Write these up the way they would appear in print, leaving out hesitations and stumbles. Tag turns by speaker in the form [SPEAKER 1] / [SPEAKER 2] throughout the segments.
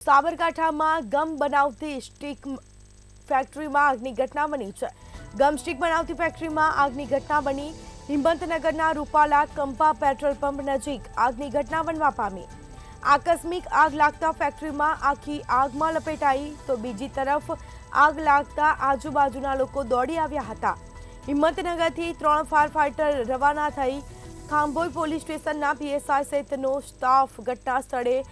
[SPEAKER 1] સાબરકાંઠામાં ગમ બનાવતી સ્ટીક ફેક્ટરીમાં આગની ઘટના બની છે। ગમ સ્ટીક બનાવતી ફેક્ટરીમાં આગની ઘટના બની। હિંમતનગરના રૂપાલા કંપા પેટ્રોલ પંપ નજીક આગની ઘટના બનવા પામી। આકસ્મિક આગ લાગતા ફેક્ટરીમાં આખી આગમાં લપેટાઈ તો બીજી તરફ આગ લાગતા આજુબાજુના લોકો દોડી આવ્યા હતા। હિંમતનગરથી 3 ફાયર ફાઇટર રવાના થઈ ખાંભોઈ પોલીસ સ્ટેશનના પીએસઆઈ સહિતનો સ્ટાફ ઘટના સ્થળે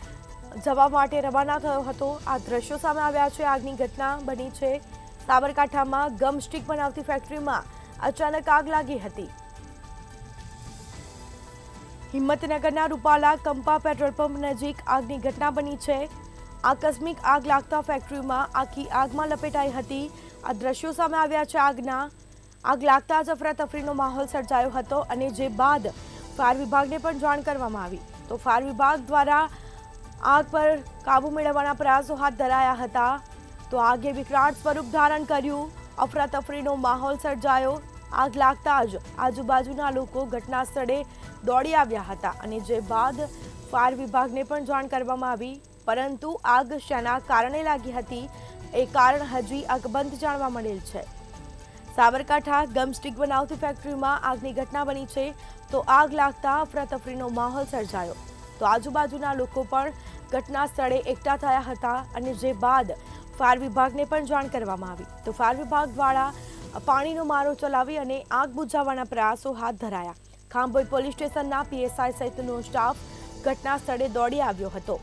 [SPEAKER 1] જવા માટે રવાના થયો હતો। આ દ્રશ્યો સામે આવ્યા છે। આગની ઘટના બની છે સાબરકાંઠામાં ગમ સ્ટીક બનાવતી ફેક્ટરીમાં અચાનક આગ લાગી હતી। હિંમતનગરના રૂપાલા કંપા પેટ્રોલ પંપ નજીક આગની ઘટના બની છે। આકસ્મિક આગ લાગતા ફેક્ટરીમાં આખી આગમાં લપેટાઈ હતી। આ દ્રશ્યો સામે આવ્યા છે આગના। આગ લાગતા જ અફરાતફરીનો માહોલ સર્જાયો હતો અને જે બાદ ફાયર વિભાગને પણ જાણ કરવામાં આવી તો ફાયર વિભાગ દ્વારા આગ પર કાબુ મેળવવાના પ્રયાસો હાથ ધરાયા હતા। તો આગે વિકરાળ સ્વરૂપ ધારણ કર્યું। અફરાતફરીનો માહોલ સર્જાયો। આગ લાગતા જ આજુબાજુના લોકો ઘટના સ્થળે દોડી આવ્યા હતા અને જે બાદ ફાયર વિભાગને પણ જાણ કરવામાં આવી, પરંતુ આગ શેના કારણે લાગી હતી એ કારણ હજી અકબંધ જાણવા મળેલ છે। સાબરકાંઠા ગમ સ્ટીક બનાવતી ફેક્ટરીમાં આગની ઘટના બની છે તો આગ લાગતા અફરાતફરીનો માહોલ સર્જાયો તો આજુબાજુના લોકો પણ ઘટના સ્થળે એકઠા થયા હતા અને જે બાદ ફાયર વિભાગને પણ જાણ કરવામાં આવી તો ફાયર વિભાગ દ્વારા પાણીનો મારો ચલાવી અને આગ બુઝાવવાના પ્રયાસો હાથ ધરાયા। ખાંભોઈ પોલીસ સ્ટેશનના પીએસઆઈ સહિતનો સ્ટાફ ઘટના સ્થળે દોડી આવ્યો હતો।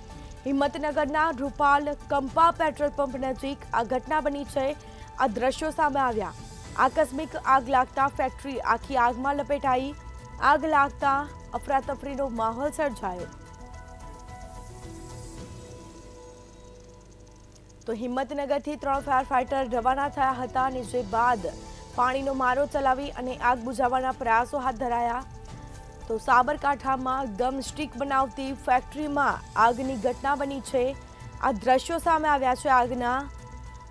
[SPEAKER 1] હિંમતનગરના રૂપાલ કંપા પેટ્રોલ પંપ નજીક આ ઘટના બની છે। આ દ્રશ્યો સામે આવ્યા। આકસ્મિક આગ લાગતા ફેક્ટરી આખી આગમાં લપેટાઈ। આગ લાગતા અફરાતફરીનો માહોલ સર્જાયો તો હિંમતનગરથી 3 ફાયર ફાઇટર રવાના થયા હતા અને જે બાદ પાણીનો મારો ચલાવી અને આગ બુઝાવવાના પ્રયાસો હાથ ધરાયા। તો સાબરકાંઠામાં ગમ સ્ટીક બનાવતી ફેક્ટરીમાં આગની ઘટના બની છે। આ દ્રશ્યો સામે આવ્યા છે આગના।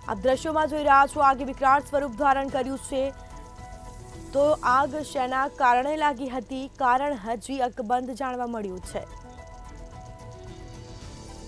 [SPEAKER 1] આ દ્રશ્યોમાં જોઈ રહ્યા છો આગે વિકરાળ સ્વરૂપ ધારણ કર્યું છે। તો આગ શેના કારણે લાગી હતી કારણ હજી અકબંધ જાણવા મળ્યું છે।